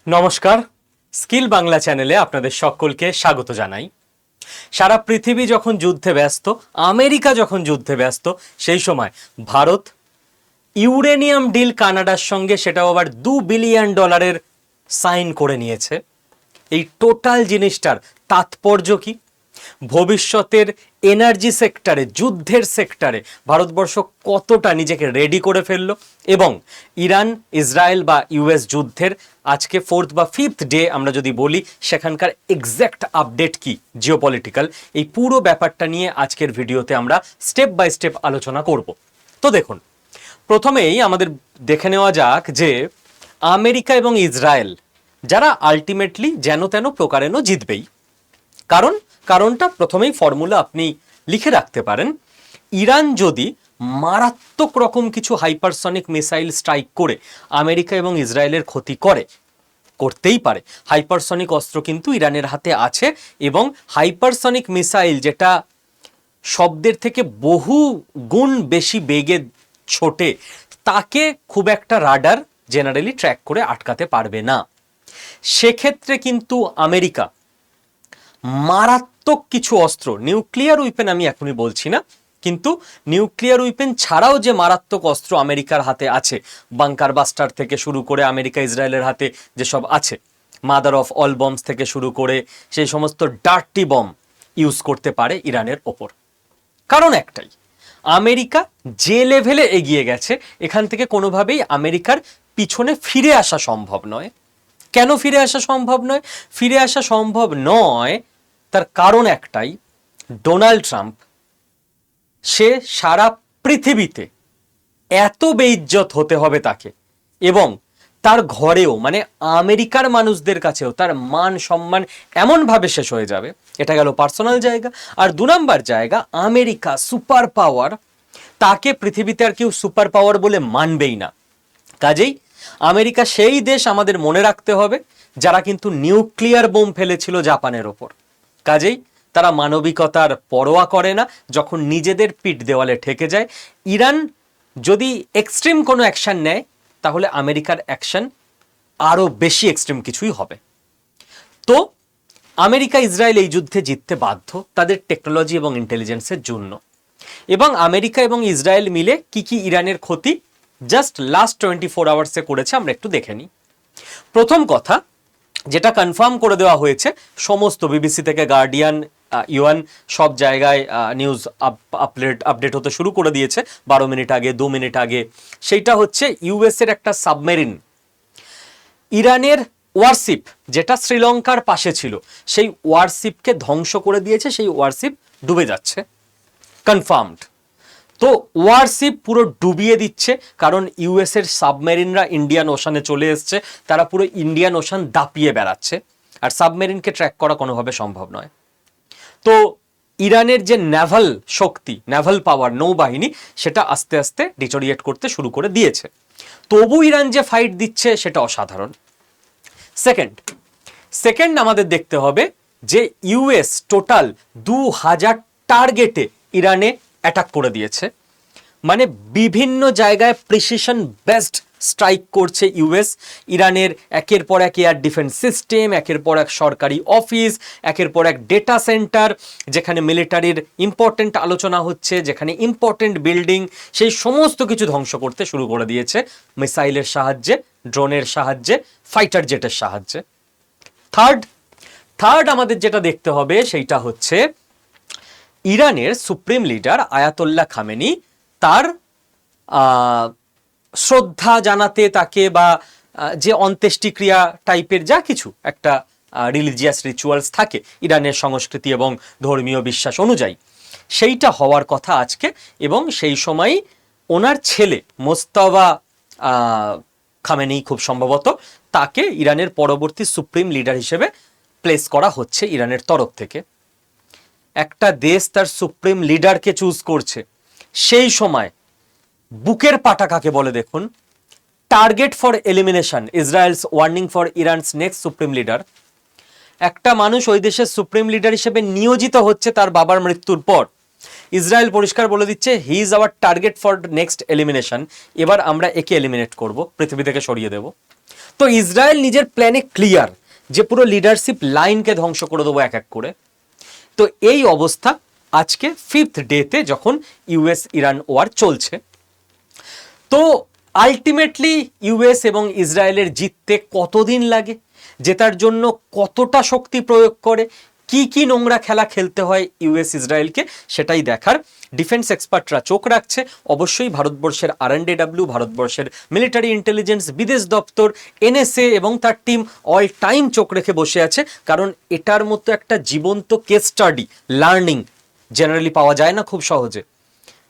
নমস্কার, স্কিল বাংলা চ্যানেলে আপনাদের সকলকে স্বাগত জানাই। সারা পৃথিবী যখন যুদ্ধে ব্যস্ত, আমেরিকা যখন যুদ্ধে ব্যস্ত, সেই সময় ভারত ইউরেনিয়াম ডিল কানাডার সঙ্গে, সেটাও আবার $2 বিলিয়ন সাইন করে নিয়েছে। এই টোটাল জিনিসটার তাৎপর্য কি? ভবিষ্যতের এনার্জি সেক্টরে, যুদ্ধের সেক্টরে ভারতবর্ষ কতটা নিজেকে রেডি করে ফেললো, এবং ইরান ইসরায়েল বা ইউএস যুদ্ধের আজকে 4th বা 5th ডে আমরা যদি বলি, সেখানকার এক্স্যাক্ট আপডেট কি জিওপলিটিক্যাল, এই পুরো ব্যাপারটা নিয়ে আজকের ভিডিওতে আমরা স্টেপ বাই স্টেপ আলোচনা করব। তো দেখুন, প্রথমেই আমাদের দেখে নেওয়া যাক যে আমেরিকা এবং ইসরায়েল, যারা আলটিমেটলি যেন তেন প্রকারেণ জিতবেই। কারণটা প্রথমেই ফর্মুলা আপনি লিখে রাখতে পারেন। ইরান যদি মারাত্মক রকম কিছু হাইপারসনিক মিসাইল স্ট্রাইক করে আমেরিকা এবং ইসরায়েলের ক্ষতি করতেই পারে। হাইপারসনিক অস্ত্র কিন্তু ইরানের হাতে আছে, এবং হাইপারসনিক মিসাইল, যেটা শব্দের থেকে বহু গুণ বেশি বেগে ছোটে, তাকে খুব একটা রাডার জেনারেলি ট্র্যাক করে আটকাতে পারবে না। সেক্ষেত্রে কিন্তু আমেরিকা মারাত্মক কিছু অস্ত্র, নিউক্লিয়ার উইপেন আমি এখনই বলছি না, কিন্তু নিউক্লিয়ার উইপেন ছাড়াও যে মারাত্মক অস্ত্র আমেরিকার হাতে আছে, বাংকার বাস্টার থেকে শুরু করে আমেরিকা ইসরায়েলের হাতে যেসব আছে, মাদার অফ অল বম্বস থেকে শুরু করে সেই সমস্ত ডার্টি বম ইউজ করতে পারে ইরানের ওপর। কারণ একটাই, আমেরিকা যে লেভেলে এগিয়ে গেছে, এখান থেকে কোনোভাবেই আমেরিকার পিছনে ফিরে আসা সম্ভব নয়। কেন ফিরে আসা সম্ভব নয়? ফিরে আসা সম্ভব নয় তার কারণ একটাই, ডোনাল্ড ট্রাম্প, সে সারা পৃথিবীতে এত বেইজ্জত হতে হবে তাকে, এবং তার ঘরেও, মানে আমেরিকার মানুষদের কাছেও তার মান সম্মান এমনভাবে শেষ হয়ে যাবে। এটা গেল পার্সোনাল জায়গা। আর 2 নম্বর জায়গা, আমেরিকা সুপার পাওয়ার, তাকে পৃথিবীতে আর কেউ সুপার পাওয়ার বলে মানবেই না। কাজেই আমেরিকা সেই দেশ আমাদের মনে রাখতে হবে যারা কিন্তু নিউক্লিয়ার বোম ফেলেছিল জাপানের ওপর। কাজেই তারা মানবিকতার পরোয়া করে না যখন নিজেদের পিঠ দেওয়ালে ঠেকে যায়। ইরান যদি এক্সট্রিম কোনো অ্যাকশন নেয়, তাহলে আমেরিকার অ্যাকশন আরও বেশি এক্সট্রিম কিছুই হবে। তো আমেরিকা ইসরায়েল এই যুদ্ধে জিততে বাধ্য তাদের টেকনোলজি এবং ইন্টেলিজেন্সের জন্য। এবং আমেরিকা এবং ইসরায়েল মিলে কি কি ইরানের ক্ষতি জাস্ট লাস্ট 24 আওয়ার্সে করেছে আমরা একটু দেখে নিই। প্রথম কথা, যেটা কনফার্ম করে দেওয়া হয়েছে, সমস্ত বিবিসি থেকে গার্ডিয়ান, ইউএন, সব জায়গায় নিউজ আপডেট হতে শুরু করে দিয়েছে 12 মিনিট আগে, 2 মিনিট আগে। সেইটা হচ্ছে ইউএস এর একটা সাবমেরিন ইরানের ওয়ারশিপ, যেটা শ্রীলঙ্কার পাশে ছিল, সেই ওয়ারশিপকে ধ্বংস করে দিয়েছে। সেই ওয়ারশিপ ডুবে যাচ্ছে, কনফার্মড। তো ওয়ারশিপ পুরো ডুবিয়ে দিচ্ছে, কারণ ইউএস এর সাবমেরিনরা ইন্ডিয়ান ওশানে চলে এসছে, তারা পুরো ইন্ডিয়ান ওশান দাপিয়ে বেড়াচ্ছে, আর সাবমেরিনকে ট্র্যাক করা কোনোভাবে সম্ভব নয়। তো ইরানের যে নেভাল শক্তি, নেভাল পাওয়ার, নৌবাহিনী, সেটা আস্তে আস্তে ডিটোরিয়েট করতে শুরু করে দিয়েছে। তবু ইরান যে ফাইট দিচ্ছে সেটা অসাধারণ। সেকেন্ড আমাদের দেখতে হবে যে ইউএস টোটাল 2000 টার্গেটে ইরানে অ্যাটাক করে দিয়েছে। মানে বিভিন্ন জায়গায় প্রিসিশন বেস্ট স্ট্রাইক করছে ইউএস। ইরানের একের পর এক এয়ার ডিফেন্স সিস্টেম, একের পর এক সরকারি অফিস, একের পর এক ডেটা সেন্টার, যেখানে মিলিটারির ইম্পর্টেন্ট আলোচনা হচ্ছে, যেখানে ইম্পর্টেন্ট বিল্ডিং, সেই সমস্ত কিছু ধ্বংস করতে শুরু করে দিয়েছে মিসাইলের সাহায্যে, ড্রোনের সাহায্যে, ফাইটার জেটের সাহায্যে। থার্ড আমাদের যেটা দেখতে হবে সেইটা হচ্ছে ইরানের সুপ্রিম লিডার আয়াতোল্লাহ খামেনি, তার শ্রদ্ধা জানাতে তাকে, বা যে অন্ত্যেষ্টিক্রিয়া টাইপের যা কিছু একটা রিলিজিয়াস রিচুয়ালস থাকে ইরানের সংস্কৃতি এবং ধর্মীয় বিশ্বাস অনুযায়ী, সেইটা হওয়ার কথা আজকে। এবং সেই সময়ই ওনার ছেলে মোস্তাফা খামেনি, খুব সম্ভবত তাকে ইরানের পরবর্তী সুপ্রিম লিডার হিসেবে প্লেস করা হচ্ছে ইরানের তরফ থেকে। একটা দেশ তার সুপ্রিম লিডারকে চুজ করছে, সেই সময় বুকের পাটা কাকে বলে দেখুন। Target for elimination, Israel's warning for ইরানস next supreme leader. একটা মানুষ ওই দেশের সুপ্রিম লিডার হিসেবে নিয়োজিত হচ্ছে তার বাবার মৃত্যুর পর, ইসরায়েল পরিষ্কার বলে দিচ্ছে he is our target for next elimination. এবার আমরা একে এলিমিনেট করব, পৃথিবী থেকে সরিয়ে দেব। তো ইসরায়েল নিজের প্ল্যানে ক্লিয়ার যে পুরো লিডারশিপ লাইনকে ধ্বংস করে দেবো এক এক করে। তো এই অবস্থা আজকে 5th ডেতে যখন ইউএস ইরান ওয়ার চলছে। তো আলটিমেটলি ইউএস এবং ইসরায়েলের জিততে কতদিন লাগে, জেতার জন্য কতটা শক্তি প্রয়োগ করে, কি কি নোংরা খেলা খেলতে হয় ইউএস ইসরায়েলকে, সেটাই দেখার ডিফেন্স এক্সপার্টরা চোখ রাখছে। অবশ্যই ভারতবর্ষের RNDW, ভারতবর্ষের মিলিটারি ইন্টেলিজেন্স, বিদেশ দপ্তর, NSA এবং তার টিম অল টাইম চোখ রেখে বসে আছে, কারণ এটার মতো একটা জীবন্ত কেস স্টাডি, লার্নিং জেনারেলি পাওয়া যায় না খুব সহজে,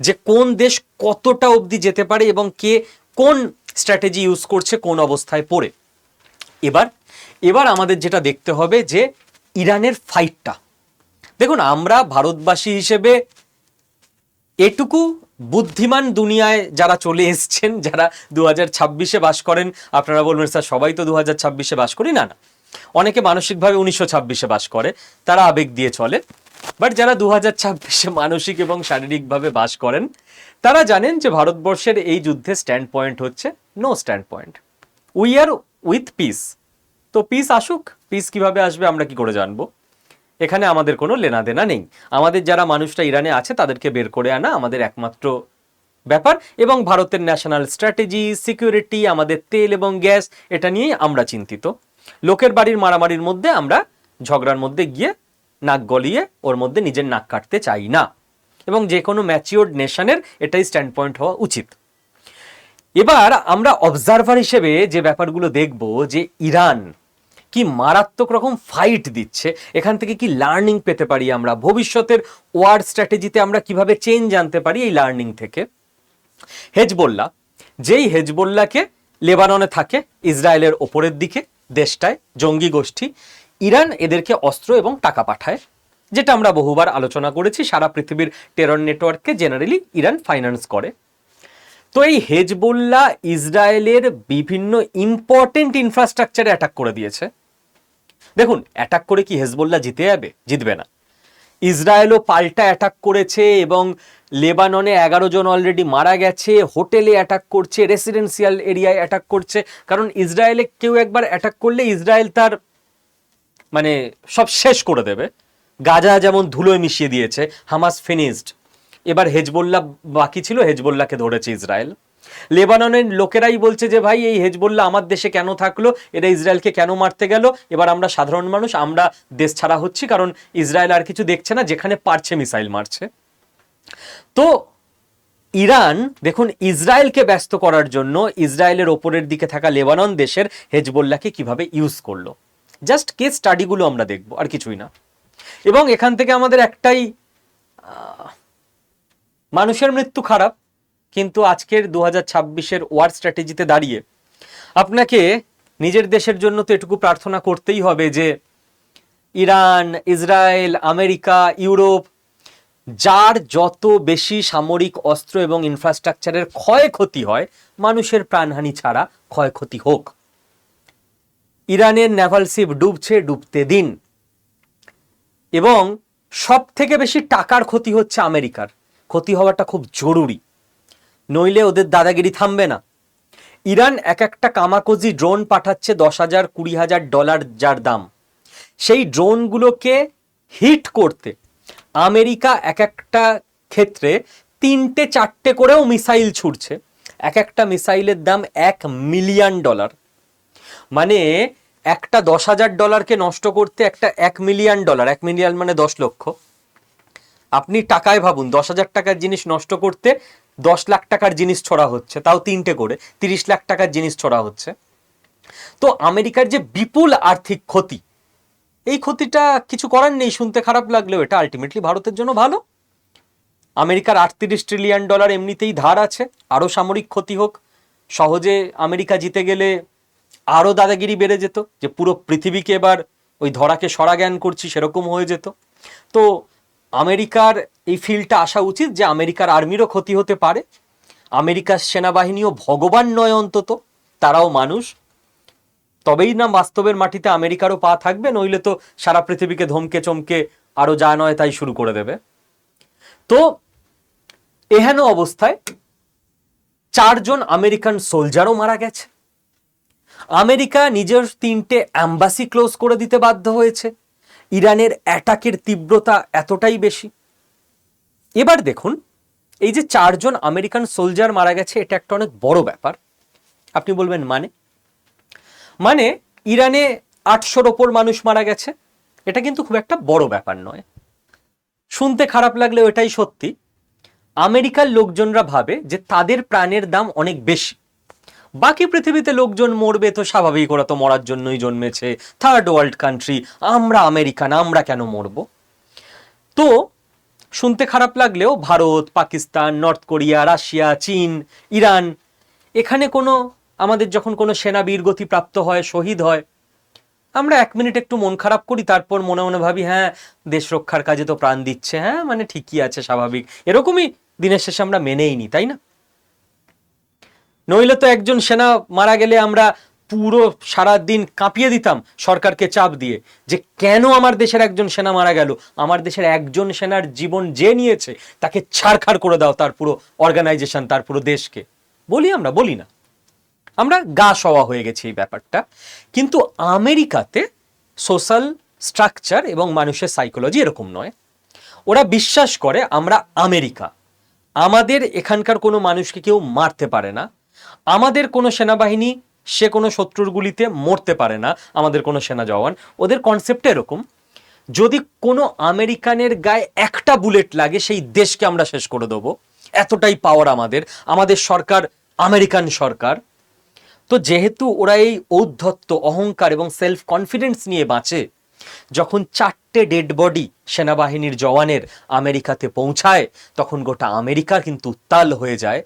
যে কোন দেশ কতটা অবধি যেতে পারে এবং কে কোন স্ট্র্যাটেজি ইউজ করছে কোন অবস্থায় পড়ে। এবার আমাদের যেটা দেখতে হবে যে ইরানের ফাইটটা, দেখুন আমরা ভারতবাসী হিসেবে এটুকু বুদ্ধিমান দুনিয়ায় যারা চলে এসছেন, যারা 2026-এ বাস করেন, আপনারা বলবেন স্যার সবাই তো 2026-এ বাস করি, না না, অনেকে মানসিকভাবে 1926-এ বাস করে, তারা আবেগ দিয়ে চলে। বাট যারা 2026-এ মানসিক এবং শারীরিকভাবে বাস করেন, তারা জানেন যে ভারতবর্ষের এই যুদ্ধে স্ট্যান্ড পয়েন্ট হচ্ছে no stand point, we are with peace. তো পিস আসুক, পিস কিভাবে আসবে আমরা কি করে জানবো, এখানে আমাদের কোনো লেনা দেনা নেই। আমাদের যারা মানুষটা ইরানে আছে তাদেরকে বের করে আনা আমাদের একমাত্র ব্যাপার, এবং ভারতের ন্যাশনাল স্ট্র্যাটেজি, সিকিউরিটি, আমাদের তেল এবং গ্যাস, এটা নিয়েই আমরা চিন্তিত। লোকের বাড়ির মারামারির মধ্যে আমরা ঝগড়ার মধ্যে গিয়ে নাক গলিয়ে ওর মধ্যে নিজের নাক কাটতে চাই না, এবং যে কোনো ম্যাচিওর্ড নেশনের এটাই স্ট্যান্ড পয়েন্ট হওয়া উচিত। এবার আমরা অবজারভার হিসেবে যে ব্যাপারগুলো দেখব, যে ইরান কি মারাত্মক রকম ফাইট দিচ্ছে, এখান থেকে কি লার্নিং পেতে পারি আমরা, ভবিষ্যতের ওয়ার স্ট্র্যাটেজিতে আমরা কিভাবে চেঞ্জ আনতে পারি এই লার্নিং থেকে। হেজবোল্লাহ, যেই হেজবোল্লাহকে লেবাননে থাকে ইসরায়েলের ওপরের দিকে দেশটায়, জঙ্গি গোষ্ঠী, ইরান এদেরকে অস্ত্র এবং টাকা পাঠায়, যেটা আমরা বহুবার আলোচনা করেছি। সারা পৃথিবীর টেরর নেটওয়ার্ককে জেনারেলি ইরান ফাইন্যান্স করে। তো এই হেজবোল্লাহ ইসরায়েলের বিভিন্ন ইম্পর্টেন্ট ইনফ্রাস্ট্রাকচারে অ্যাটাক করে দিয়েছে। দেখুন, অ্যাটাক করে কি হেজবোল্লাহ জিতে যাবে? জিতবে না। ইসরায়েলও পাল্টা অ্যাটাক করেছে এবং লেবাননে 11 জন অলরেডি মারা গেছে, হোটেলে অ্যাটাক করছে, রেসিডেন্সিয়াল এরিয়ায় অ্যাটাক করছে। কারণ ইসরায়েলে কেউ একবার অ্যাটাক করলে ইসরায়েল তার মানে সব শেষ করে দেবে। গাজা যেমন ধুলোয় মিশিয়ে দিয়েছে, হামাস ফিনিশড, এবার হেজবোল্লাহ বাকি ছিল, হেজবোল্লাহকে ধরেছে ইসরায়েল। লেবাননের লোকেরাই বলছে যে ভাই এই হেজবোল্লাহ আমার দেশে কেন থাকলো, এরা ইসরায়েলকে কেন মারতে গেল, এবার আমরা সাধারণ মানুষ আমরা দেশ ছাড়া হচ্ছি, কারণ ইসরায়েল আর কিছু দেখছে না, যেখানে পারছে মিসাইল মারছে। তো ইরান দেখুন ইসরায়েলকে ব্যস্ত করার জন্য ইসরায়েলের ওপরের দিকে থাকা লেবানন দেশের হেজবোল্লাহকে কিভাবে ইউজ করলো, জাস্ট কেস স্টাডিগুলো আমরা দেখবো, আর কিছুই না। এবং এখান থেকে আমাদের একটাই, মানুষের মৃত্যু খারাপ, কিন্তু আজকের 2026-এর ওয়ার স্ট্র্যাটেজিতে দাঁড়িয়ে আপনাকে নিজের দেশের জন্য তো এটুকু প্রার্থনা করতেই হবে যে ইরান, ইসরায়েল, আমেরিকা, ইউরোপ, যার যত বেশি সামরিক অস্ত্র এবং ইনফ্রাস্ট্রাকচারের ক্ষয়ক্ষতি হয়, মানুষের প্রাণহানি ছাড়া ক্ষয়ক্ষতি হোক। ইরানের নেভাল শিপ ডুবছে, ডুবতে দিন। এবং সব থেকে বেশি টাকার ক্ষতি হচ্ছে আমেরিকার, ক্ষতি হওয়াটা খুব জরুরি, নইলে ওদের দাদাগিরি থামবে না। ইরান এক একটা কামাকজি ড্রোন পাঠাচ্ছে $10,000 $20,000 যার দাম। সেই ড্রোনগুলোকে হিট করতে আমেরিকা এক একটা ক্ষেত্রে 3-4টে করেও মিসাইল ছুড়ছে। এক একটা মিসাইলের দাম $1 মিলিয়ন। মানে একটা $10,000কে নষ্ট করতে একটা $1 মিলিয়ন, 1 মিলিয়ন মানে 10 লক্ষ। আপনি টাকায় ভাবুন, 10,000 টাকার জিনিস নষ্ট করতে 10 লাখ টাকার জিনিস ছোড়া হচ্ছে, তাও 3টে করে 30 লাখ টাকার জিনিস ছোড়া হচ্ছে। তো আমেরিকার যে বিপুল আর্থিক ক্ষতি, এই ক্ষতিটা কিছু করার নেই, শুনতে খারাপ লাগলেও এটা আলটিমেটলি ভারতের জন্য ভালো। আমেরিকার $38 ট্রিলিয়ন এমনিতেই ধার আছে, আরো সামরিক ক্ষতি হোক, সহজে আমেরিকা জিতে গেলে আরো দাদাগিরি বেড়ে যেত, যে পুরো পৃথিবীকে এবার ওই ধরাকে সরা জ্ঞান করছি সেরকম হয়ে যেত। তো আমেরিকার এই ফিল্ডটা আসা উচিত যে আমেরিকার আর্মিরও ক্ষতি হতে পারে, আমেরিকার সেনাবাহিনীও ভগবান নয়, অন্তত তারাও মানুষ, তবেই না বাস্তবের মাটিতে আমেরিকারও পা থাকবে, নইলে তো সারা পৃথিবীকে ধমকে চমকে আরো যা নয় তাই শুরু করে দেবে। তো এহেন অবস্থায় 4 জন আমেরিকান সোলজারও মারা গেছে। আমেরিকা নিজের 3টে অ্যাম্বাসি ক্লোজ করে দিতে বাধ্য হয়েছে, ইরানের অ্যাটাকের তীব্রতা এতটাই বেশি। এবার দেখুন, এই যে 4জন আমেরিকান সোলজার মারা গেছে, এটা একটা অনেক বড় ব্যাপার। আপনি বলবেন মানে ইরানে 800-র ওপর মানুষ মারা গেছে, এটা কিন্তু খুব একটা বড় ব্যাপার নয়। শুনতে খারাপ লাগলেও এটাই সত্যি। আমেরিকার লোকজনরা ভাবে যে তাদের প্রাণের দাম অনেক বেশি, বাকি পৃথিবীতে লোকজন মরবে তো স্বাভাবিক, ওরা তো মরার জন্যই জন্মেছে, থার্ড ওয়ার্ল্ড কান্ট্রি, আমরা আমেরিকান, আমরা কেন মরব। তো শুনতে খারাপ লাগলেও Bharat, Pakistan, north Korea, Russia, চীন, ইরান, এখানে আমাদের যখন কোনো সেনা বীরগতি প্রাপ্ত হয়, শহীদ হয়, আমরা 1 মিনিট একটু মন খারাপ করি, তারপর মনে মনে ভাবি হ্যাঁ দেশ রক্ষার কাজে তো প্রাণ দিচ্ছে, হ্যাঁ মানে ঠিকই আছে, স্বাভাবিক, এরকমই দিনের শেষে আমরা মেনেই নি, তাই না? নইলে তো একজন সেনা মারা গেলে আমরা পুরো সারা দিন কাঁপিয়ে দিতাম সরকারকে চাপ দিয়ে যে কেন আমার দেশের একজন সেনা মারা গেল, আমার দেশের একজন সেনার জীবন যে নিয়েছে তাকে ছাড়খাড় করে দাও, তার পুরো অর্গানাইজেশন, তার পুরো দেশকে। বলি আমরা? বলি না, আমরা গা সওয়া হয়ে গেছি এই ব্যাপারটা। কিন্তু আমেরিকাতে সোশ্যাল স্ট্রাকচার এবং মানুষের সাইকোলজি এরকম নয়। ওরা বিশ্বাস করে আমরা আমেরিকা, আমাদের এখানকার কোনো মানুষকে কেউ মারতে পারে না, আমাদের কোনো সেনাবাহিনী সে কোনো শত্রুর গুলিতে মরতে পারে না, আমাদের কোনো সেনা জওয়ান। ওদের কনসেপ্ট এরকম, যদি কোনো আমেরিকানের গায়ে একটা বুলেট লাগে সেই দেশকে আমরা শেষ করে দেবো, এতটাই পাওয়ার আমাদের, আমাদের সরকার আমেরিকান সরকার। তো যেহেতু ওরা এই ঔদ্ধত্য, অহংকার এবং সেলফ কনফিডেন্স নিয়ে বাঁচে, যখন 4টে ডেড বডি সেনাবাহিনীর জওয়ানের আমেরিকাতে পৌঁছায়, তখন গোটা আমেরিকা কিন্তু উত্তাল হয়ে যায়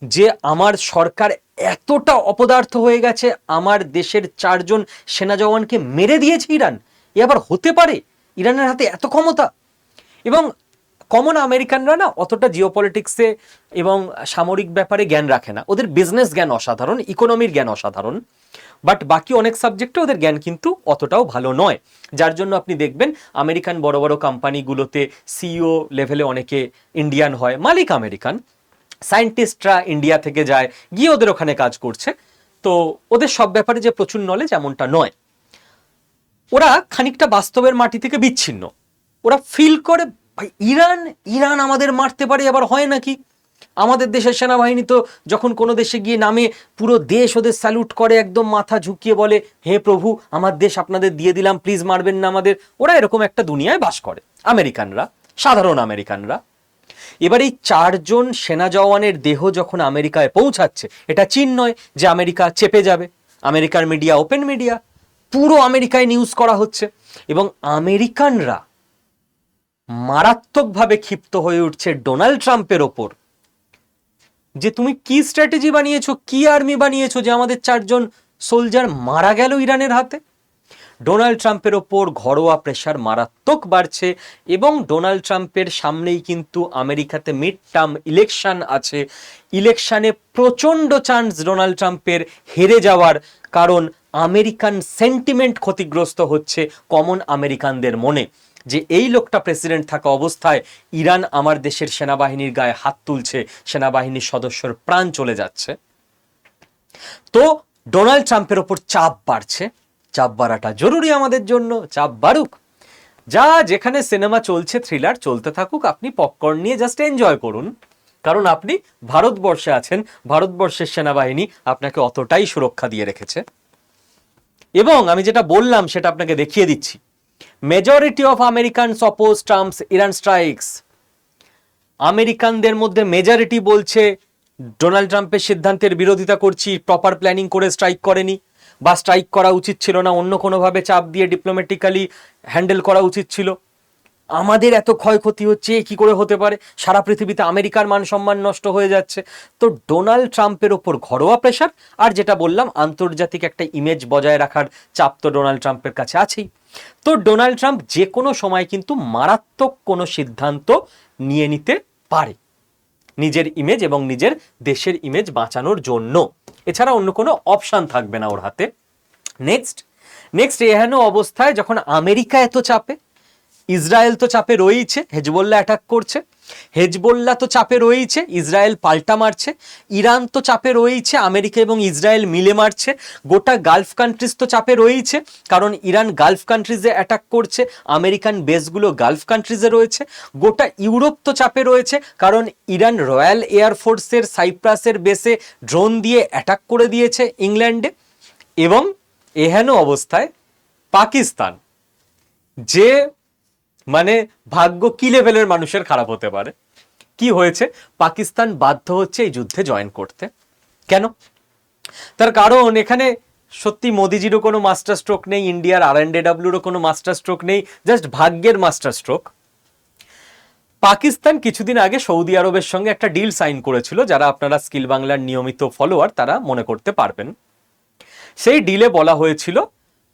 যে আমার সরকার এতটা অপদার্থ হয়ে গেছে, আমার দেশের 4জন সেনা জওয়ানকে মেরে দিয়েছে ইরান। এ আবার হতে পারে? ইরানের হাতে এত ক্ষমতা। এবং কমন আমেরিকানরা না অতটা জিওপলিটিক্সে এবং সামরিক ব্যাপারে জ্ঞান রাখে না, ওদের বিজনেস জ্ঞান অসাধারণ, ইকোনমির জ্ঞান অসাধারণ, বাট বাকি অনেক সাবজেক্টে ওদের জ্ঞান কিন্তু অতটাও ভালো নয়। যার জন্য আপনি দেখবেন আমেরিকান বড় বড় কোম্পানিগুলোতে সিইও লেভেলে অনেকে ইন্ডিয়ান হয়, মালিক আমেরিকান, সায়েন্টিস্টরা ইন্ডিয়া থেকে যায়, গিয়ে ওদের ওখানে কাজ করছে। তো ওদের সব ব্যাপারে যে প্রচুর নলেজ এমনটা নয়, ওরা খানিকটা বাস্তবের মাটি থেকে বিচ্ছিন্ন। ওরা ফিল করে ভাই ইরান ইরান আমাদের মারতে পারে, আবার হয় নাকি? আমাদের দেশের সেনাবাহিনী তো যখন কোনো দেশে গিয়ে নামে, পুরো দেশ ওদের স্যালুট করে, একদম মাথা ঝুঁকিয়ে বলে হে প্রভু আমার দেশ আপনাদের দিয়ে দিলাম, প্লিজ মারবেন না আমাদের। ওরা এরকম একটা দুনিয়ায় বাস করে আমেরিকানরা, সাধারণ আমেরিকানরা। এবার এই 4জন সেনা জওয়ানের দেহ যখন আমেরিকায় পৌঁছাচ্ছে, এটা চীন নয় যে আমেরিকা চেপে যাবে, আমেরিকার মিডিয়া ওপেন মিডিয়া, পুরো আমেরিকায় নিউজ করা হচ্ছে, এবং আমেরিকানরা মারাত্মকভাবে ক্ষিপ্ত হয়ে উঠছে ডোনাল্ড ট্রাম্পের ওপর, যে তুমি কি স্ট্র্যাটেজি বানিয়েছো, কি আর্মি বানিয়েছো যে আমাদের 4জন সোলজার মারা গেল ইরানের হাতে। ডোনাল্ড ট্রাম্পের ওপর ঘরোয়া প্রেশার মারাত্মক বাড়ছে, এবং ডোনাল্ড ট্রাম্পের সামনেই কিন্তু আমেরিকাতে মিড টার্ম ইলেকশন আছে। ইলেকশনে প্রচণ্ড চান্স ডোনাল্ড ট্রাম্পের হেরে যাওয়ার, কারণ আমেরিকান সেন্টিমেন্ট ক্ষতিগ্রস্ত হচ্ছে কমন আমেরিকানদের মনে, যে এই লোকটা প্রেসিডেন্ট থাকা অবস্থায় ইরান আমার দেশের সেনাবাহিনীর গায়ে হাত তুলছে, সেনাবাহিনীর সদস্যর প্রাণ চলে যাচ্ছে। তো ডোনাল্ড ট্রাম্পের ওপর চাপ বাড়ছে, চাপ বাড়াটা জরুরি আমাদের জন্য, চাপ বাড়ুক। যা যেখানে সিনেমা চলছে, থ্রিলার চলতে থাকুক, আপনি পপকর্ন নিয়ে জাস্ট এনজয় করুন, কারণ আপনি ভারতবর্ষে আছেন, ভারতবর্ষের সেনাবাহিনী আপনাকে অতটাই সুরক্ষা দিয়ে রেখেছে। এবং আমি যেটা বললাম সেটা আপনাকে দেখিয়ে দিচ্ছি, majority of Americans oppose Trump's Iran strikes. আমেরিকানদের মধ্যে মেজরিটি বলছে ডোনাল্ড ট্রাম্পের সিদ্ধান্তের বিরোধিতা করছি, প্রপার প্ল্যানিং করে স্ট্রাইক করেনি, বা স্ট্রাইক করা উচিত ছিল না, অন্য কোনোভাবে চাপ দিয়ে ডিপ্লোম্যাটিক্যালি হ্যান্ডেল করা উচিত ছিল। আমাদের এত ক্ষয়ক্ষতি হচ্ছে, কি করে হতে পারে, সারা পৃথিবীতে আমেরিকার মান সম্মান নষ্ট হয়ে যাচ্ছে। তো ডোনাল্ড ট্রাম্পের ওপর ঘরোয়া প্রেশার, আর যেটা বললাম আন্তর্জাতিক একটা ইমেজ বজায় রাখার চাপ তো ডোনাল্ড ট্রাম্পের কাছে আছেই। তো ডোনাল্ড ট্রাম্প যে কোনো সময় কিন্তু মারাত্মক কোনো সিদ্ধান্ত নিয়ে নিতে পারে নিজের ইমেজ এবং নিজের দেশের ইমেজ বাঁচানোর জন্য, এছাড়া অন্য কোনো অপশান থাকবে না ওর হাতে। নেক্সট এহেন অবস্থায় যখন আমেরিকা এত চাপে, ইসরায়েল তো চাপে রয়েছে, হেজবোল্লাহ অ্যাটাক করছে, হেজবোল্লাহ তো চাপে রয়েছে, ইসরায়েল পাল্টা মারছে, ইরান তো চাপে রয়েছে, আমেরিকা এবং ইসরায়েল মিলে মারছে, গোটা গালফ কান্ট্রিজ তো চাপে রয়েছে, কারণ ইরান গালফ কান্ট্রিজে অ্যাটাক করছে, আমেরিকান বেসগুলো গালফ কান্ট্রিজে রয়েছে, গোটা ইউরোপ তো চাপে রয়েছে, কারণ ইরান রয়্যাল এয়ারফোর্সের সাইপ্রাসের বেসে ড্রোন দিয়ে অ্যাটাক করে দিয়েছে ইংল্যান্ডে। এবং এহেন অবস্থায় পাকিস্তান, যে মানে ভাগ্য কি লেভেলের মানুষের খারাপ হতে পারে, কি হয়েছে, পাকিস্তান বাধ্য হচ্ছে এই যুদ্ধে জয়েন করতে। কেন? তার কারণ এখানে সত্যি মোদিজিরও কোনো মাস্টার স্ট্রোক নেই, ইন্ডিয়ার RNDWরও কোনো মাস্টার স্ট্রোক নেই, জাস্ট ভাগ্যের মাস্টার স্ট্রোক। পাকিস্তান কিছুদিন আগে সৌদি আরবের সঙ্গে একটা ডিল সাইন করেছিল, যারা আপনারা স্কিল বাংলার নিয়মিত ফলোয়ার তারা মনে করতে পারবেন। সেই ডিলে বলা হয়েছিল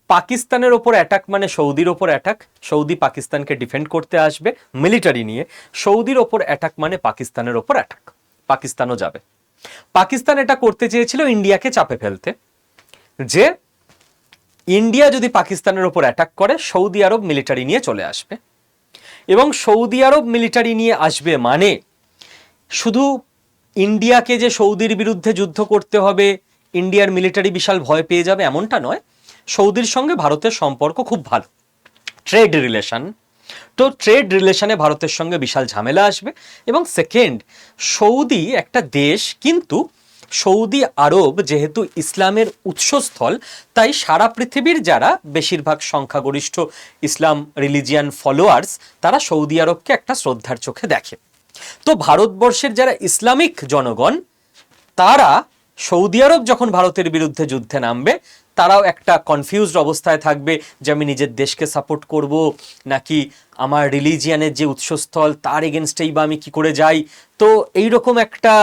পাকিস্তানের ওপর অ্যাটাক মানে সৌদির ওপর অ্যাটাক, সৌদি পাকিস্তানকে ডিফেন্ড করতে আসবে মিলিটারি নিয়ে, সৌদির ওপর অ্যাটাক মানে পাকিস্তানের ওপর অ্যাটাক, পাকিস্তানও যাবে। পাকিস্তান এটা করতে চেয়েছিল ইন্ডিয়াকে চাপে ফেলতে, যে ইন্ডিয়া যদি পাকিস্তানের ওপর অ্যাটাক করে সৌদি আরব মিলিটারি নিয়ে চলে আসবে, এবং সৌদি আরব মিলিটারি নিয়ে আসবে মানে শুধু ইন্ডিয়াকে যে সৌদির বিরুদ্ধে যুদ্ধ করতে হবে, ইন্ডিয়ার মিলিটারি বিশাল ভয় পেয়ে যাবে এমনটা নয়। সৌদির সঙ্গে ভারতের সম্পর্ক খুব ভালো, ট্রেড রিলেশন, তো ট্রেড রিলেশনে ভারতের সঙ্গে বিশাল ঝামেলা আসবে। এবং সেকেন্ড, সৌদি একটা দেশ, কিন্তু সৌদি আরব যেহেতু ইসলামের উৎসস্থল, তাই সারা পৃথিবীর যারা বেশিরভাগ সংখ্যাগরিষ্ঠ ইসলাম রিলিজিয়ান ফলোয়ার্স, তারা সৌদি আরবকে একটা শ্রদ্ধার চোখে দেখে। তো ভারতবর্ষের যারা ইসলামিক জনগণ, তারা সৌদি আরব যখন ভারতের বিরুদ্ধে যুদ্ধে নামবে, তারাও একটা কনফিউজড অবস্থায় থাকবে যে আমি নিজের দেশকে সাপোর্ট করব নাকি আমার রিলিজিয়ানের যে উৎসস্থল তার এগেনস্টেই বা আমি কি করে যাই। তো এইরকম একটা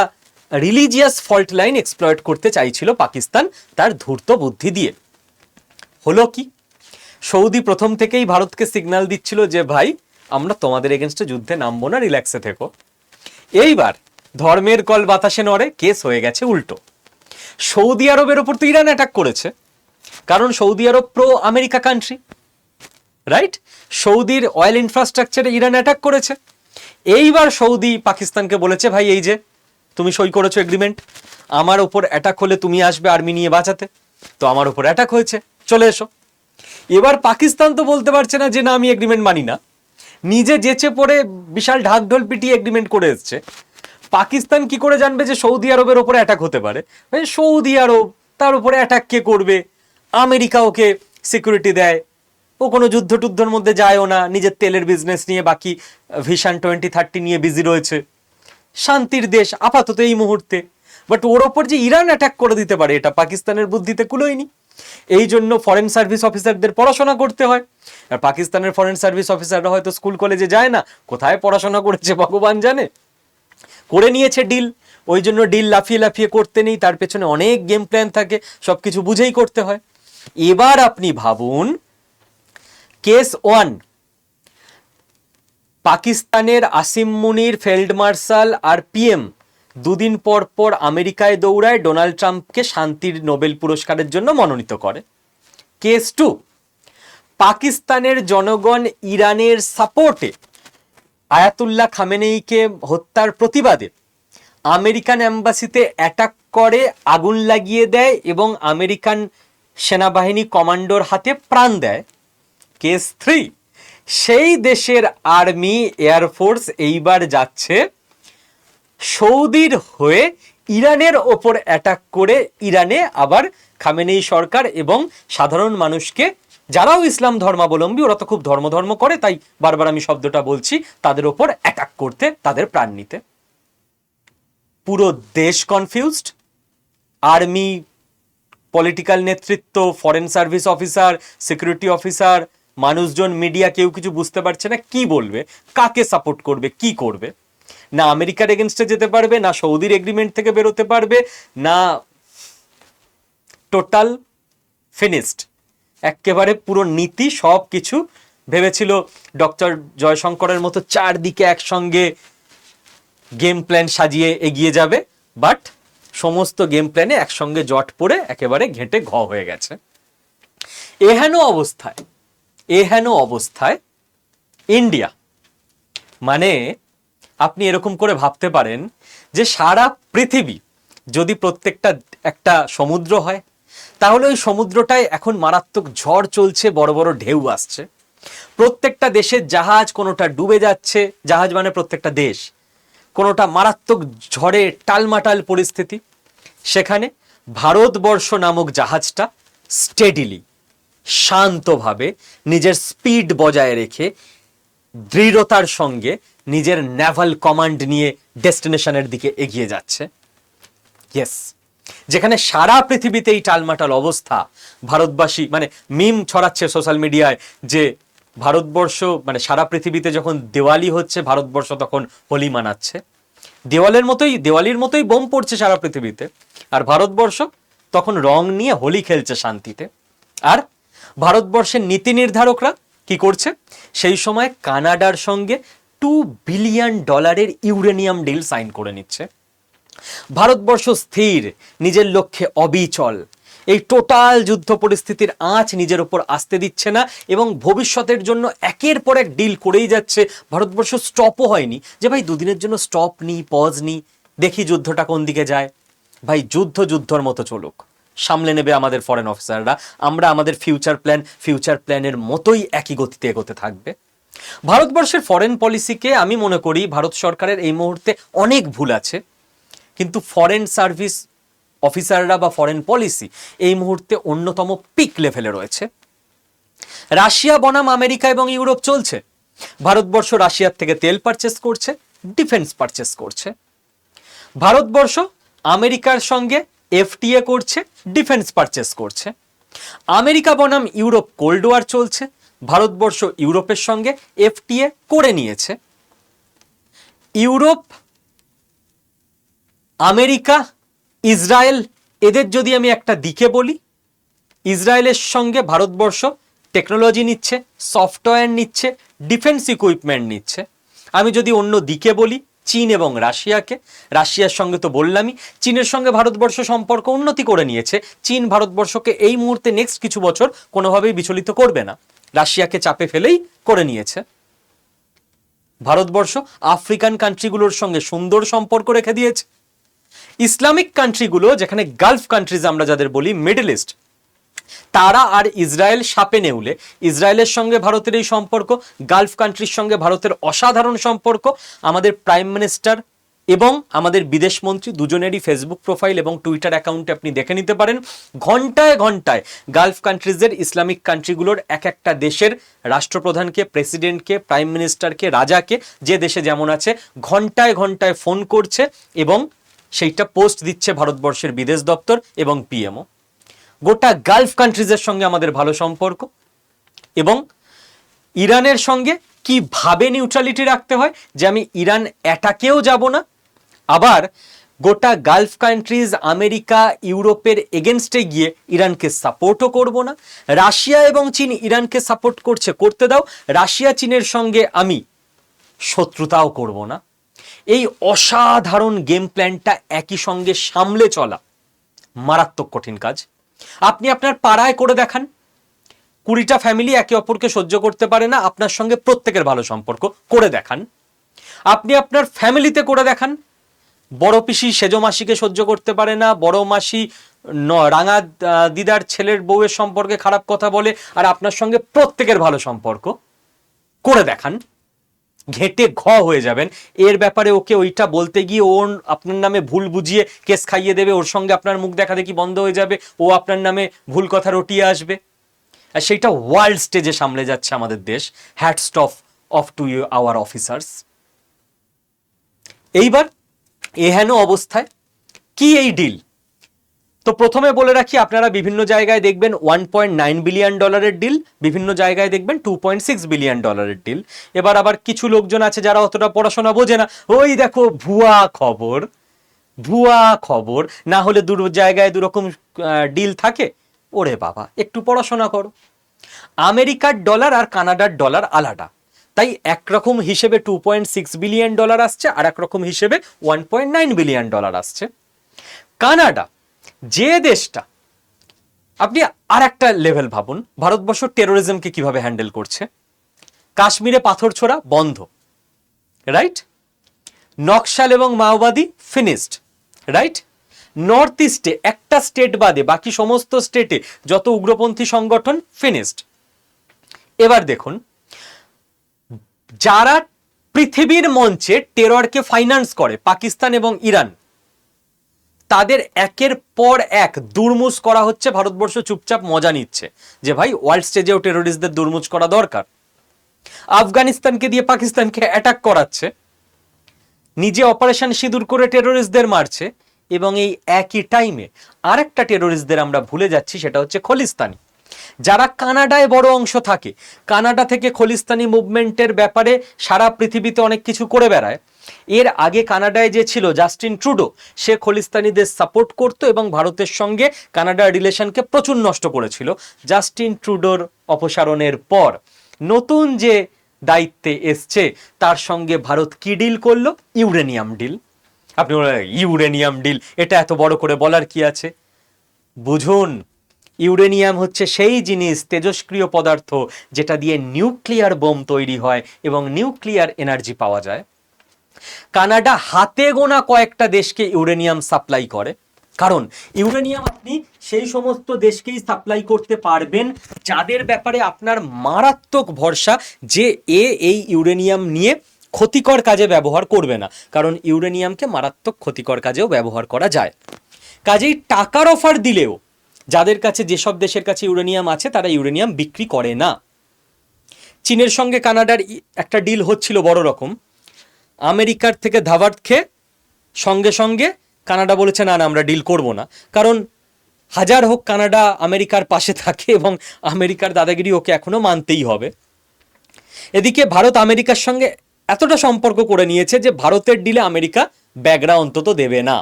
রিলিজিয়াস ফল্ট লাইন এক্সপ্লয়েট করতে চাইছিল পাকিস্তান তার ধূর্ত বুদ্ধি দিয়ে। হলো কি, সৌদি প্রথম থেকেই ভারতকে সিগন্যাল দিচ্ছিল যে ভাই আমরা তোমাদের এগেনস্টে যুদ্ধে নামবো না, রিল্যাক্সে থেকো। এইবার ধর্মের কল বাতাসে নড়ে, কেস হয়ে গেছে উল্টো। সৌদি আরবের ওপর তো ইরান অ্যাটাক করেছে, কারণ সৌদি আরব প্রো আমেরিকা কান্ট্রি, রাইট? সৌদির অয়েল ইনফ্রাস্ট্রাকচারে ইরান অ্যাটাক করেছে। এইবার সৌদি পাকিস্তানকে বলেছে ভাই এই যে তুমি সই করেছো এগ্রিমেন্ট, আমার ওপর অ্যাটাক হলে তুমি আসবে আর্মি নিয়ে বাঁচাতে, তো আমার ওপর অ্যাটাক হয়েছে, চলে এসো। এবার পাকিস্তান তো বলতে পারছে না যে না আমি এগ্রিমেন্ট মানি না, নিজে যেচে পড়ে বিশাল ঢাকঢোল পিটিয়ে এগ্রিমেন্ট করে এসছে। পাকিস্তান কি করে জানবে যে সৌদি আরবের ওপরে অ্যাটাক হতে পারে? সৌদি আরব, তার উপরে অ্যাটাক কে করবে? আমেরিকা ওকে সিকিউরিটি দেয়, ও কোনো যুদ্ধ টুদ্ধের মধ্যে যায়ও না, নিজের তেলের বিজনেস নিয়ে বাকি ভিশন 2030 নিয়ে বিজি রয়েছে, শান্তির দেশ আপাতত এই মুহূর্তে। বাট ওর ওপর যে ইরান অ্যাটাক করে দিতে পারে এটা পাকিস্তানের বুদ্ধিতে কুলোয়নি। এই জন্য ফরেন সার্ভিস অফিসারদের পড়াশোনা করতে হয়, আর পাকিস্তানের ফরেন সার্ভিস অফিসাররা হয়তো স্কুল কলেজে যায় না, কোথায় পড়াশোনা করেছে ভগবান জানে, করে নিয়েছে ডিল। ওই জন্য ডিল লাফিয়ে লাফিয়ে করতে নেই, তার পেছনে অনেক গেম প্ল্যান থাকে, সবকিছু বুঝেই করতে হয়। এবার আপনি ভাবুন, কেস 1, পাকিস্তানের আসিম মুনির, ফিল্ড মার্শাল আর PM দুদিন পর পর আমেরিকায় দৌড়ায়, ডোনাল্ড ট্রাম্পকে শান্তির নোবেল পুরস্কারের জন্য মনোনীত করে। কেস 2, পাকিস্তানের জনগণ ইরানের সাপোর্টে আয়াতুল্লাহ খামেনেইকে হত্যার প্রতিবাদে আমেরিকান এম্বাসিতে অ্যাটাক করে, আগুন লাগিয়ে দেয় এবং আমেরিকান সেনাবাহিনী কমান্ডোর হাতে প্রাণ দেয়। কেস 3, সেই দেশের আর্মি এয়ারফোর্স এইবার যাচ্ছে সৌদির হয়ে ইরানের ওপর অ্যাটাক করে, ইরানে আবার খামেনেই সরকার এবং সাধারণ মানুষকে, যারাও ইসলাম ধর্মাবলম্বী, ওরা তো খুব ধর্ম করে, তাই বারবার আমি শব্দটা বলছি, তাদের ওপর অ্যাটাক করতে, তাদের প্রাণ নিতে। পুরো দেশ কনফিউজড, আর্মি, পলিটিক্যাল নেতৃত্ব, foreign service officer, security officer, মানুষজন, মিডিয়া, কেউ কিছু বুঝতে পারছে না কি বলবে, কাকে সাপোর্ট করবে, কি করবে। না আমেরিকার এগেনস্টে যেতে পারবে, না সৌদির এগ্রিমেন্ট থেকে বেরোতে পারবে, না টোটাল ফিনিশড, একেবারে পুরো নীতি সব কিছু ভেবেছিল ডক্টর জয়শঙ্করের মতো চারদিকে একসঙ্গে গেম প্ল্যান সাজিয়ে এগিয়ে যাবে, বাট সমস্ত গেম প্ল্যানে একসঙ্গে জট পড়ে একেবারে ঘেঁটে ঘ হয়ে গেছে। এহেন অবস্থায় ইন্ডিয়া মানে আপনি এরকম করে ভাবতে পারেন যে সারা পৃথিবী যদি প্রত্যেকটা একটা সমুদ্র হয়, তাহলে ওই সমুদ্রটায় এখন মারাত্মক ঝড় চলছে, বড় বড় ঢেউ আসছে, প্রত্যেকটা দেশের জাহাজ কোনোটা ডুবে যাচ্ছে, জাহাজ মানে প্রত্যেকটা দেশ, কোনোটা মারাত্মক ঝড়ে টালমাটাল পরিস্থিতি। সেখানে ভারতবর্ষ নামক জাহাজটা স্টেডিলি, শান্তভাবে নিজের স্পিড বজায় রেখে দৃঢ়তার সঙ্গে নিজের নেভাল কমান্ড নিয়ে ডেস্টিনেশনের দিকে এগিয়ে যাচ্ছে। ইয়েস, যেখানে সারা পৃথিবীতে এই টালমাটাল অবস্থা, ভারতবাসী মানে মিম ছড়াচ্ছে সোশ্যাল মিডিয়ায় যে ভারতবর্ষ মানে সারা পৃথিবীতে যখন দিওয়ালি হচ্ছে, ভারতবর্ষ তখন হোলি মানাচ্ছে। দেওয়ালির মতোই বোম পড়ছে সারা পৃথিবীতে, আর ভারতবর্ষ তখন রং নিয়ে হোলি খেলছে শান্তিতে। আর ভারতবর্ষের নীতি নির্ধারকরা কি করছে, সেই সময় কানাডার সঙ্গে $2 বিলিয়ন ইউরেনিয়াম ডিল সাইন করে নিচ্ছে। ভারতবর্ষ স্থির, নিজের লক্ষ্যে অবিচল, এই টোটাল যুদ্ধ পরিস্থিতির আঁচ নিজের উপর আসতে দিচ্ছে না এবং ভবিষ্যতের জন্য একের পর এক ডিল করেই যাচ্ছে। ভারতবর্ষ স্টপও হয়নি যে ভাই দুদিনের জন্য স্টপ নিই, পজ নিই, দেখি যুদ্ধটা কোন দিকে যায়। ভাই যুদ্ধর মতো চলুক, সামলে নেবে আমাদের ফরেন অফিসাররা, আমরা আমাদের ফিউচার প্ল্যানের মতোই একই গতিতে এগোতে থাকবে। ভারতবর্ষের ফরেন পলিসিকে আমি মনে করি ভারত সরকারের এই মুহূর্তে অনেক ভুল আছে, কিন্তু ফরেন সার্ভিস অফিসাররা বা ফরেন পলিসি এই মুহূর্তে অন্যতম পিক লেভেলে রয়েছে। রাশিয়া বনাম আমেরিকা এবং ইউরোপ চলছে, ভারতবর্ষ রাশিয়ার থেকে তেল পারচেস করছে, ডিফেন্স পারচেস করছে। ভারতবর্ষ আমেরিকার সঙ্গে এফটিএ করছে, ডিফেন্স পারচেস করছে। আমেরিকা বনাম ইউরোপ কোল্ড ওয়ার চলছে, ভারতবর্ষ ইউরোপের সঙ্গে এফটিএ করে নিয়েছে। ইউরোপ, আমেরিকা, ইসরায়েল, এদের যদি আমি একটা দিকে বলি, ইসরায়েলের সঙ্গে ভারতবর্ষ টেকনোলজি নিচ্ছে, সফটওয়্যার নিচ্ছে, ডিফেন্স ইকুইপমেন্ট নিচ্ছে। আমি যদি অন্য দিকে বলি, চীন এবং রাশিয়াকে, রাশিয়ার সঙ্গে তো বললামই, চীনের সঙ্গে ভারতবর্ষ সম্পর্ক উন্নতি করে নিয়েছে। চীন ভারতবর্ষকে এই মুহূর্তে নেক্সট কিছু বছর কোনোভাবেই বিচলিত করবে না, রাশিয়াকে চাপে ফেলেই করে নিয়েছে। ভারতবর্ষ আফ্রিকান কান্ট্রিগুলোর সঙ্গে সুন্দর সম্পর্ক রেখে দিয়েছে। ইসলামিক কান্ট্রিগুলো, যেখানে গালফ কান্ট্রিজ আমরা যাদের বলি, মিডল ইস্ট, তারা আর ইসরায়েল সাপে নেউলে, ইসরায়েলের সঙ্গে ভারতের এই সম্পর্ক, গালফ কান্ট্রির সঙ্গে ভারতের অসাধারণ সম্পর্ক। আমাদের প্রাইম মিনিস্টার এবং আমাদের বিদেশ মন্ত্রী দুজনেরই ফেসবুক প্রোফাইল এবং টুইটার অ্যাকাউন্টে আপনি দেখে নিতে পারেন, ঘন্টায় ঘন্টায় গালফ কান্ট্রিজের, ইসলামিক কান্ট্রিগুলোর এক একটা দেশের রাষ্ট্রপ্রধানকে, প্রেসিডেন্টকে, প্রাইম মিনিস্টারকে, রাজাকে, যে দেশে যেমন আছে, ঘন্টায় ঘন্টায় ফোন করছে এবং সেইটা পোস্ট দিচ্ছে ভারতবর্ষের বিদেশ দপ্তর এবং পিএমও। গোটা গালফ কান্ট্রিজের সঙ্গে আমাদের ভালো সম্পর্ক, এবং ইরানের সঙ্গে কিভাবে নিউট্রালিটি রাখতে হয়, যে আমি ইরান অ্যাটাকেও যাব না, আবার গোটা গালফ কান্ট্রিজ, আমেরিকা, ইউরোপের এগেনস্টে গিয়ে ইরানকে সাপোর্টও করব না। রাশিয়া এবং চীন ইরানকে সাপোর্ট করছে, করতে দাও, রাশিয়া চীনের সঙ্গে আমি শত্রুতাও করব না। এই অসাধারণ গেম প্ল্যানটা একই সঙ্গে সামলে চলা মারাত্মক কঠিন কাজ। আপনি আপনার পাড়ায় করে দেখান, 20টা ফ্যামিলি একে অপরকে সহ্য করতে পারে না, আপনার সঙ্গে প্রত্যেকের ভালো সম্পর্ক করে দেখান। আপনি আপনার ফ্যামিলিতে করে দেখান, বড় পিসি সেজো মাসিকে সহ্য করতে পারে না, বড় মাসি রাঙা দিদার ছেলের বউয়ের সম্পর্কে খারাপ কথা বলে, আর আপনার সঙ্গে প্রত্যেকের ভালো সম্পর্ক করে দেখান। ঘেটে হয়ে যাবেন। এর ব্যাপারে ওকে ওইটা বলতে গিয়ে ওর আপনার নামে ভুল বুঝিয়ে কেস খাইয়ে দেবে, ওর সঙ্গে আপনার মুখ দেখা দেখি বন্ধ হয়ে যাবে, ও আপনার নামে ভুল কথা রটিয়ে আসবে, আর সেইটা ওয়ার্ল্ড স্টেজে সামলে যাচ্ছে আমাদের দেশ। Hats off to you our officers. এইবার এহেন অবস্থায় কি এই ডিল? তো প্রথমে বলে রাখি, আপনারা বিভিন্ন জায়গায় দেখবেন $1.9 বিলিয়ন ডিল, বিভিন্ন জায়গায় দেখবেন $2.6 বিলিয়ন ডিল। এবার আবার কিছু লোকজন আছে যারা অতটা পড়াশোনা বোঝে না, ওই দেখো ভুয়া খবর, না হলে দু জায়গায় দুরকম ডিল থাকে। ওরে বাবা, একটু পড়াশোনা করো। আমেরিকার ডলার আর কানাডার ডলার আলাদা, তাই একরকম হিসেবে $2.6 বিলিয়ন আসছে, আর একরকম হিসেবে $1.9 বিলিয়ন আসছে। কানাডা যে দেশটা, আপনি আর একটা লেভেল ভাবুন, ভারতবর্ষ টেরোরিজমকে কিভাবে হ্যান্ডেল করছে। কাশ্মীরে পাথর ছোড়া বন্ধ, রাইট? নকশাল এবং মাওবাদী ফিনিশড, রাইট? নর্থ ইস্টে একটা স্টেট বাদে বাকি সমস্ত স্টেটে যত উগ্রপন্থী সংগঠন ফিনিশড। এবার দেখুন, যারা পৃথিবীর মঞ্চে টেররকে ফাইন্যান্স করে, পাকিস্তান এবং ইরান, তাদের একের পর এক দুর্মুষ করা হচ্ছে। ভারতবর্ষ চুপচাপ মজা নিচ্ছে যে ভাই ওয়ার্ল্ড স্টেজেও টেররিস্টদের দুর্মুষ করা দরকার। আফগানিস্তানকে দিয়ে পাকিস্তানকে অ্যাটাক করাচ্ছে, নিজে অপারেশন সিঁদুর করে টেররিস্টদের মারছে, এবং এই একই টাইমে আরেকটা টেররিস্টদের আমরা ভুলে যাচ্ছি, সেটা হচ্ছে খলিস্তানি, যারা কানাডায় বড় অংশ থাকে। কানাডা থেকে খলিস্তানি মুভমেন্টের ব্যাপারে সারা পৃথিবীতে অনেক কিছু করে বেড়ায়। এর আগে কানাডায় যে ছিল জাস্টিন ট্রুডো, সে খলিস্তানিদের সাপোর্ট করত এবং ভারতের সঙ্গে কানাডার রিলেশনকে প্রচুর নষ্ট করেছিল। জাস্টিন ট্রুডোর অপসারণের পর নতুন যে দায়িত্বে এসছে, তার সঙ্গে ভারত কি ডিল করলো? Uranium deal. আপনি বলেন ইউরেনিয়াম ডিল, এটা এত বড় করে বলার কি আছে? বুঝুন, ইউরেনিয়াম হচ্ছে সেই জিনিস, তেজস্ক্রিয় পদার্থ, যেটা দিয়ে নিউক্লিয়ার বোম তৈরি হয় এবং নিউক্লিয়ার এনার্জি পাওয়া যায়। কানাডা হাতে গোনা কয়েকটা দেশকে ইউরেনিয়াম সাপ্লাই করে, কারণ ইউরেনিয়াম আপনি সেই সমস্ত দেশকেই সাপ্লাই করতে পারবেন যাদের ব্যাপারে আপনার মারাত্মক ভরসা যে এই ইউরেনিয়াম নিয়ে ক্ষতিকর কাজে ব্যবহার করবে না, কারণ ইউরেনিয়ামকে মারাত্মক ক্ষতিকর কাজেও ব্যবহার করা যায়। কাজেই টাকার অফার দিলেও যাদের কাছে, যেসব দেশের কাছে ইউরেনিয়াম আছে, তারা ইউরেনিয়াম বিক্রি করে না। চীনের সঙ্গে কানাডার একটা ডিল হচ্ছিল বড় রকম, আমেরিকার থেকে ধাবাত খেয়ে সঙ্গে সঙ্গে কানাডা বলেছে না না, আমরা ডিল করব না, কারণ হাজার হোক কানাডা আমেরিকার পাশে থাকে এবং আমেরিকার দাদাগিরি ওকে এখনো মানতেই হবে। এদিকে ভারত আমেরিকার সঙ্গে এতটা সম্পর্ক করে নিয়েছে যে ভারতের ডিলে আমেরিকা ব্যাগরা অন্তত দেবে না।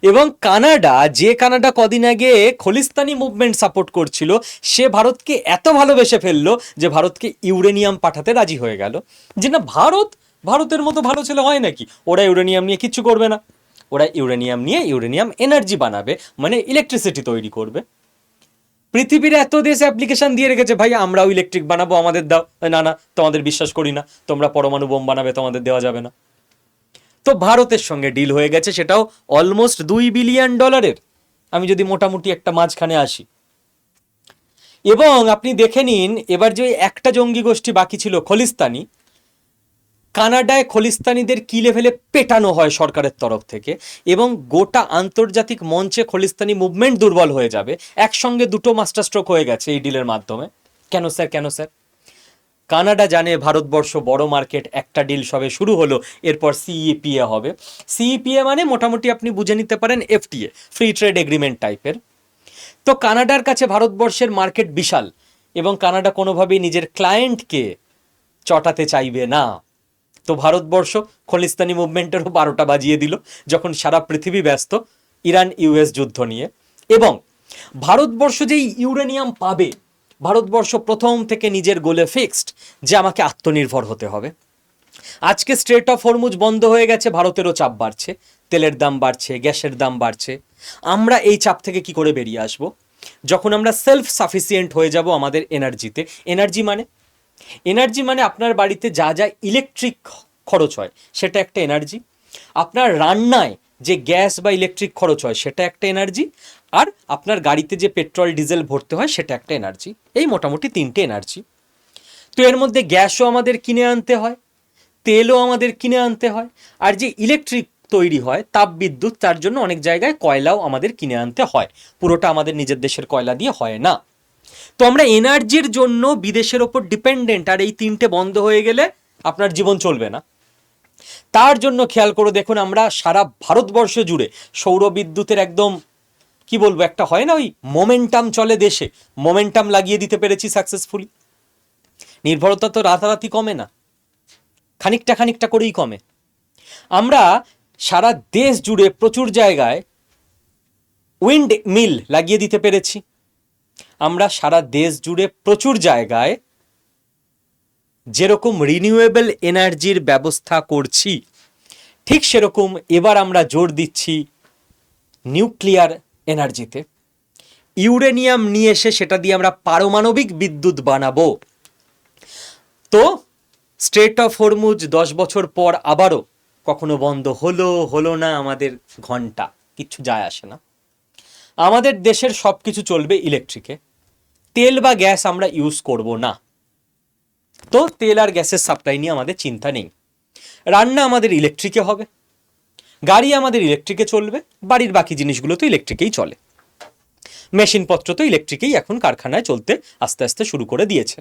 এবং কানাডা কদিন আগে খলিস্তানি মুভমেন্ট সাপোর্ট করছিল, সে ভারতকে এত ভালোবেসে ফেললো যে ভারতকে ইউরেনিয়াম পাঠাতে রাজি হয়ে গেল। যে না, ভারতের মতো ভালো ছেলে হয় নাকি, ওরা ইউরেনিয়াম নিয়ে কিচ্ছু করবে না, ওরা ইউরেনিয়াম নিয়ে ইউরেনিয়াম এনার্জি বানাবে, মানে ইলেকট্রিসিটি তৈরি করবে। পৃথিবীর এত দেশ অ্যাপ্লিকেশন দিয়ে রেখেছে, ভাই আমরাও ইলেকট্রিক বানাবো, আমাদের দাও। না না, তোমাদের বিশ্বাস করি না, তোমরা পরমাণু বোম বানাবে, তোমাদের দেওয়া যাবে না। তো ভারতের সঙ্গে ডিল হয়ে গেছে, সেটাও অলমোস্ট $2 বিলিয়ন। আমি যদি মোটামুটি একটা মাঝখানে আসি, এবং আপনি দেখে নিন এবার যে একটা জঙ্গি গোষ্ঠী বাকি ছিল খলিস্তানি, কানাডায় খলিস্তানিদের কি লেভেলে পেটানো হয় সরকারের তরফ থেকে, এবং গোটা আন্তর্জাতিক মঞ্চে খলিস্তানি মুভমেন্ট দুর্বল হয়ে যাবে। একসঙ্গে দুটো মাস্টার স্ট্রোক হয়ে গেছে এই ডিলের মাধ্যমে। কেন স্যার? কানাডা জানে ভারতবর্ষ বড় মার্কেট, একটা ডিল সবে শুরু হলো, এরপর সিইপিএ হবে। সিইপিএ মানে মোটামুটি আপনি বুঝে নিতে পারেন এফটিএ, ফ্রি ট্রেড এগ্রিমেন্ট টাইপের। তো কানাডার কাছে ভারতবর্ষের মার্কেট বিশাল, এবং কানাডা কোনোভাবেই নিজের ক্লায়েন্টকে চটাতে চাইবে না। তো ভারতবর্ষ খলিস্তানি মুভমেন্টেরও 12টা বাজিয়ে দিল, যখন সারা পৃথিবী ব্যস্ত ইরান ইউএস যুদ্ধ নিয়ে। এবং ভারতবর্ষ যেই ইউরেনিয়াম পাবে, ভারতবর্ষ প্রথম থেকে নিজের গোলে ফিক্সড যে আমাকে আত্মনির্ভর হতে হবে। আজকে স্ট্রেট অফ হরমুজ বন্ধ হয়ে গেছে, ভারতেরও চাপ বাড়ছে, তেলের দাম বাড়ছে, গ্যাসের দাম বাড়ছে। আমরা এই চাপ থেকে কি করে বেরিয়ে আসব? যখন আমরা সেলফ সাফিসিয়েন্ট হয়ে যাব আমাদের এনার্জিতে। এনার্জি মানে আপনার বাড়িতে যা যা ইলেকট্রিক খরচ হয় সেটা একটা এনার্জি, আপনার রান্নায় যে গ্যাস বা ইলেকট্রিক খরচ হয় সেটা একটা এনার্জি, আর আপনার গাড়িতে যে পেট্রোল ডিজেল ভরতে হয় সেটা একটা এনার্জি। এই মোটামুটি 3টে এনার্জি। তো এর মধ্যে গ্যাসও আমাদের কিনে আনতে হয়, তেলও আমাদের কিনে আনতে হয়, আর যে ইলেকট্রিক তৈরি হয় তাপ বিদ্যুৎ, তার জন্য অনেক জায়গায় কয়লাও আমাদের কিনে আনতে হয়, পুরোটা আমাদের নিজের দেশের কয়লা দিয়ে হয় না। তো আমরা এনার্জির জন্য বিদেশের ওপর ডিপেন্ডেন্ট, আর এই 3টে বন্ধ হয়ে গেলে আপনার জীবন চলবে না। তার জন্য খেয়াল করে দেখুন, আমরা সারা ভারতবর্ষ জুড়ে সৌর বিদ্যুতের একদম কি বলবো, একটা হয় না ওই মোমেন্টাম চলে দেশে, মোমেন্টাম লাগিয়ে দিতে পেরেছি সাকসেসফুলি। নির্ভরতা তো রাতারাতি কমে না, খানিকটা করেই কমে। আমরা সারা দেশ জুড়ে প্রচুর জায়গায় উইন্ড মিল লাগিয়ে দিতে পেরেছি, আমরা সারা দেশ জুড়ে প্রচুর জায়গায় যেরকম রিনিউয়েবল এনার্জির ব্যবস্থা করছি, ঠিক সেরকম এবার আমরা জোর দিচ্ছি নিউক্লিয়ার এনার্জিতে। ইউরেনিয়াম নিয়ে এসে সেটা দিয়ে আমরা পারমাণবিক বিদ্যুৎ বানাবো। তো স্ট্রেট অফ হরমুজ 10 বছর পর আবারও কখনো বন্ধ হলো না, আমাদের ঘন্টা কিচ্ছু যায় আসে না। আমাদের দেশের সব কিছু চলবে ইলেকট্রিকে, তেল বা গ্যাস আমরা ইউজ করব না। তো তেল আর গ্যাসের সাপ্লাই নিয়ে আমাদের চিন্তা নেই। রান্না আমাদের ইলেকট্রিকে হবে, গাড়ি আমাদের ইলেকট্রিকে চলবে, বাড়ির বাকি জিনিসগুলো তো ইলেকট্রিকেই চলে। মেশিনপত্র তো ইলেকট্রিকেই এখন কারখানায় চলতে আস্তে আস্তে শুরু করে দিয়েছে।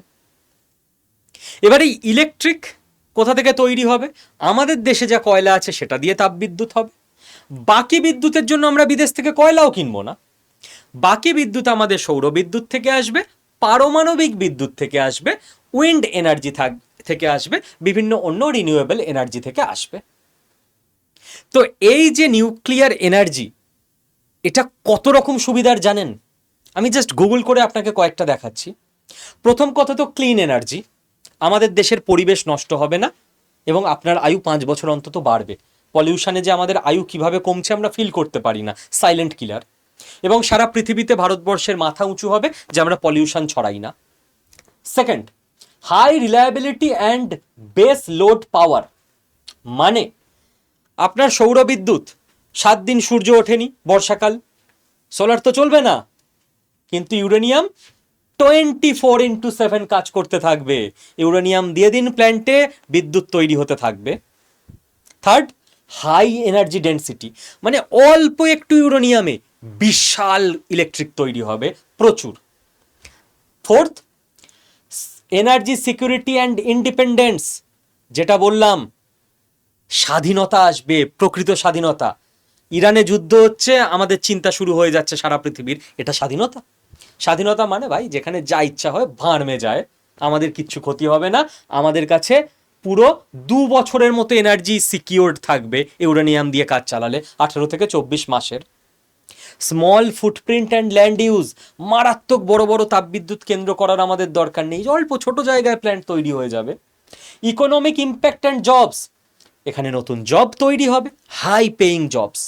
এবার এই ইলেকট্রিক কোথা থেকে তৈরি হবে? আমাদের দেশে যা কয়লা আছে সেটা দিয়ে তাপবিদ্যুৎ হবে। বাকি বিদ্যুতের জন্য আমরা বিদেশ থেকে কয়লাও কিনবো না। বাকি বিদ্যুৎ আমাদের সৌর বিদ্যুৎ থেকে আসবে, পারমাণবিক বিদ্যুৎ থেকে আসবে, উইন্ড এনার্জি থেকে আসবে, বিভিন্ন অন্য রিনিউয়েবল এনার্জি থেকে আসবে। তো এই যে নিউক্লিয়ার এনার্জি, এটা কত রকম সুবিধার জানেন? আমি জাস্ট গুগল করে আপনাকে কয়েকটা দেখাচ্ছি। প্রথম কথা তো ক্লিন এনার্জি, আমাদের দেশের পরিবেশ নষ্ট হবে না এবং আপনার আয়ু 5 বছর অন্তত বাড়বে। পলিউশনে যে আমাদের আয়ু কিভাবে কমছে আমরা ফিল করতে পারি না, সাইলেন্ট কিলার। এবং সারা পৃথিবীতে ভারতবর্ষের মাথা উঁচু হবে যে আমরা পলিউশন ছড়াই না। Second, high reliability and base load power, মানে আপনার সৌর বিদ্যুৎ 7 দিন সূর্য ওঠেনি বর্ষাকাল, সোলার তো চলবে না, কিন্তু ইউরেনিয়াম 24x7 কাজ করতে থাকবে। ইউরেনিয়াম দিয়ে দিন প্ল্যান্টে, বিদ্যুৎ তৈরি হতে থাকবে। থার্ড, হাই এনার্জি ডেন্সিটি, মানে অল্প একটু ইউরেনিয়ামে বিশাল ইলেকট্রিক তৈরি হবে, প্রচুর। Fourth, energy security and independence, যেটা বললাম, স্বাধীনতা আসবে, প্রকৃত স্বাধীনতা। ইরানে যুদ্ধ হচ্ছে, আমাদের চিন্তা শুরু হয়ে যাচ্ছে সারা পৃথিবীর, এটা স্বাধীনতা? স্বাধীনতা মানে ভাই যেখানে যা ইচ্ছা হয় ভাঁড়মে যায়, আমাদের কিচ্ছু ক্ষতি হবে না, আমাদের কাছে পুরো 2 বছরের মতো এনার্জি সিকিউরড থাকবে ইউরেনিয়াম দিয়ে কাজ চালালে, 18 থেকে 24 মাসের। Small footprint and land use, মারাত্মক বড় বড় তাপবিদ্যুৎ কেন্দ্র করার আমাদের দরকার নেই, অল্প ছোট জায়গায় প্ল্যান্ট তৈরি হয়ে যাবে। ইকোনমিক ইম্প্যাক্ট অ্যান্ড জবস, এখানে নতুন জব তৈরি হবে, high paying jobs.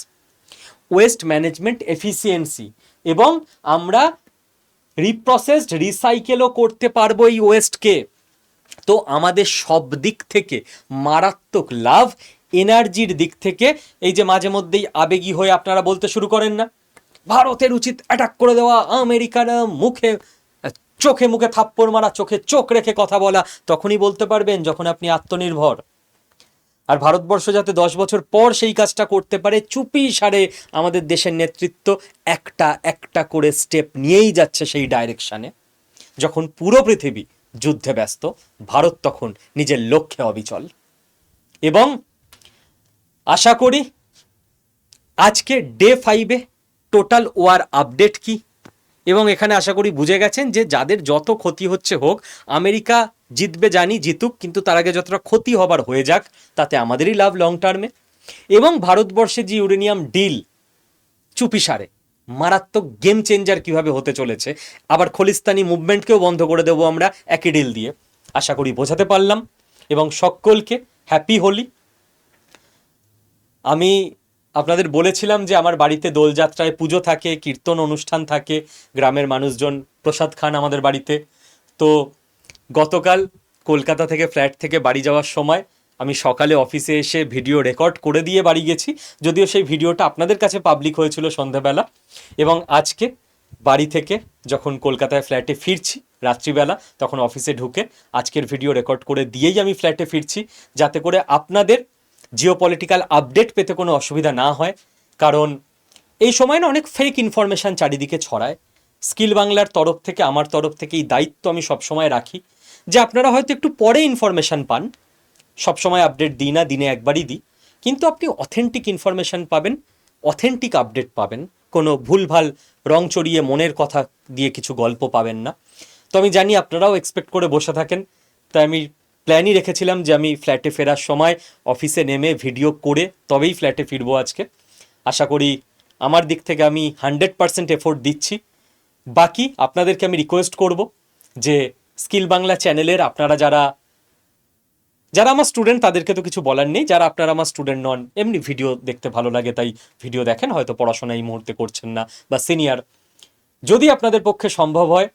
Waste management efficiency, এবং আমরা রিপ্রসেসড রিসাইকেলও করতে পারবো এই ওয়েস্টকে। তো আমাদের সব দিক থেকে মারাত্মক লাভ। এনার্জির দিক থেকে এই যে মাঝে মধ্যেই আবেগী হয়ে আপনারা বলতে শুরু করেন না, ভারতের উচিত অ্যাটাক করে দেওয়া, আমেরিকার মুখে চোখে মুখে থাপ্পড় মারা, চোখে চোখ রেখে কথা বলা, তখনই বলতে পারবেন যখন আপনি আত্মনির্ভর। আর ভারতবর্ষ যাতে 10 বছর পর সেই কাজটা করতে পারে, চুপি সারে আমাদের দেশের নেতৃত্ব একটা একটা করে স্টেপ নিয়েই যাচ্ছে সেই ডাইরেকশানে। যখন পুরো পৃথিবী যুদ্ধে ব্যস্ত, ভারত তখন নিজের লক্ষ্যে অবিচল। এবং আশা করি আজকে ডে 5-এ টোটাল ওয়ার আপডেট কি, এবং এখানে আশা করি বুঝে গেছেন যে যাদের যত ক্ষতি হচ্ছে হোক, আমেরিকা জিতবে জানি, জিতুক, কিন্তু তার আগে যতটা ক্ষতি হবার হয়ে যাক, তাতে আমাদেরই লাভ লং টার্মে। এবং ভারতবর্ষে যে ইউরেনিয়াম ডিল চুপিসারে মারাত্মক গেম চেঞ্জার কিভাবে হতে চলেছে, আবার খলিস্তানি মুভমেন্টকেও বন্ধ করে দেবো আমরা একই ডিল দিয়ে, আশা করি বোঝাতে পারলাম। এবং সকলকে হ্যাপি হোলি। আমি আপনাদের বলেছিলাম যে আমার বাড়িতে দোলযাত্রায় পুজো থাকে, কীর্তন অনুষ্ঠান থাকে, গ্রামের মানুষজন প্রসাদ খান আমাদের বাড়িতে। তো গতকাল কলকাতা থেকে ফ্ল্যাট থেকে বাড়ি যাওয়ার সময় আমি সকালে অফিসে এসে ভিডিও রেকর্ড করে দিয়ে বাড়ি গেছি, যদিও সেই ভিডিওটা আপনাদের কাছে পাবলিক হয়েছিল সন্ধ্যাবেলা। এবং আজকে বাড়ি থেকে যখন কলকাতায় ফ্ল্যাটে ফিরছি রাত্রিবেলা, তখন অফিসে ঢুকে আজকের ভিডিও রেকর্ড করে দিয়েই আমি ফ্ল্যাটে ফিরছি, যাতে করে আপনাদের জিওপলিটিক্যাল আপডেট পেতে কোনো অসুবিধা না হয়। কারণ এই সময় না অনেক ফেক ইনফরমেশান চারিদিকে ছড়ায়। স্কিল বাংলার তরফ থেকে, আমার তরফ থেকে এই দায়িত্ব আমি সবসময় রাখি যে আপনারা হয়তো একটু পরে ইনফরমেশান পান, সবসময় আপডেট দিই না, দিনে একবারই দিই, কিন্তু আপনি অথেন্টিক ইনফরমেশান পাবেন, অথেন্টিক আপডেট পাবেন, কোনো ভুলভাল রং চড়িয়ে মনের কথা দিয়ে কিছু গল্প পাবেন না। তো আমি জানি আপনারাও এক্সপেক্ট করে বসে থাকেন, তাই আমি প্ল্যানই রেখেছিলাম যে আমি ফ্ল্যাটে ফেরার সময় অফিসে নেমে ভিডিও করে তবেই ফ্ল্যাটে ফিরবো আজকে। আশা করি আমার দিক থেকে আমি 100% এফোর্ট দিচ্ছি। বাকি আপনাদেরকে আমি রিকোয়েস্ট করব যে স্কিল বাংলা চ্যানেলের আপনারা যারা আমার স্টুডেন্ট, তাদেরকে তো কিছু বলার নেই, যারা আপনারা আমার স্টুডেন্ট নন, এমনি ভিডিও দেখতে ভালো লাগে তাই ভিডিও দেখেন, হয়তো পড়াশোনা এই মুহূর্তে করছেন না, বা সিনিয়র, যদি আপনাদের পক্ষে সম্ভব হয়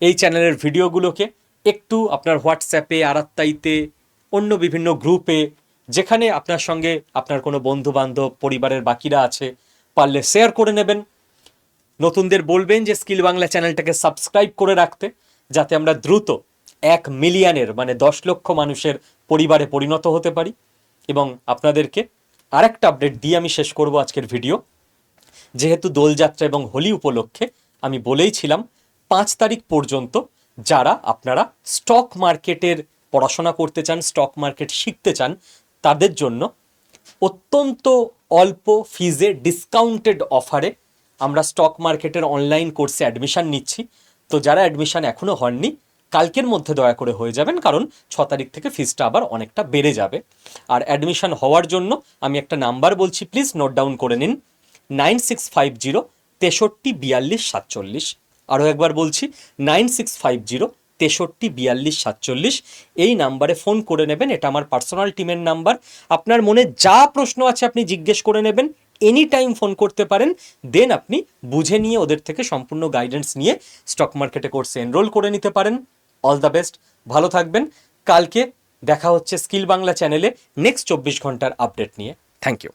এই চ্যানেলের ভিডিওগুলোকে একটু আপনার হোয়াটসঅ্যাপে, আরাত্তাইতে, অন্য বিভিন্ন গ্রুপে, যেখানে আপনার সঙ্গে আপনার কোনো বন্ধু বান্ধব, পরিবারের বাকিরা আছে, পারলে শেয়ার করে নেবেন। নতুনদের বলবেন যে স্কিল বাংলা চ্যানেলটাকে সাবস্ক্রাইব করে রাখতে, যাতে আমরা দ্রুত 1 মিলিয়নের মানে 10 লক্ষ মানুষের পরিবারে পরিণত হতে পারি। এবং আপনাদেরকে আরেকটা আপডেট দিয়ে আমি শেষ করব আজকের ভিডিও। যেহেতু দোলযাত্রা এবং হোলি উপলক্ষে আমি বলেইছিলাম 5 তারিখ পর্যন্ত যারা আপনারা স্টক মার্কেটের পড়াশোনা করতে চান, স্টক মার্কেট শিখতে চান, তাদের জন্য অত্যন্ত অল্প ফিজে ডিসকাউন্টেড অফারে আমরা স্টক মার্কেটের অনলাইন কোর্সে অ্যাডমিশন নিচ্ছি। তো যারা অ্যাডমিশন এখনও হননি, কালকের মধ্যে দয়া করে হয়ে যাবেন, কারণ 6 তারিখ থেকে ফিজটা আবার অনেকটা বেড়ে যাবে। আর অ্যাডমিশন হওয়ার জন্য আমি একটা নাম্বার বলছি, প্লিজ নোট ডাউন করে নিন, 9650 634247। আরও একবার বলছি, 9650 634247। এই নাম্বারে ফোন করে নেবেন, এটা আমার পার্সোনাল টিমের নাম্বার। আপনার মনে যা প্রশ্ন আছে আপনি জিজ্ঞেস করে নেবেন, এনি টাইম ফোন করতে পারেন। দেন আপনি বুঝে নিয়ে ওদের থেকে সম্পূর্ণ গাইডেন্স নিয়ে স্টক মার্কেটে কোর্সে এনরোল করে নিতে পারেন। অল দ্য বেস্ট, ভালো থাকবেন। কালকে দেখা হচ্ছে স্কিল বাংলা চ্যানেলে নেক্সট 24 ঘন্টার আপডেট নিয়ে। Thank you.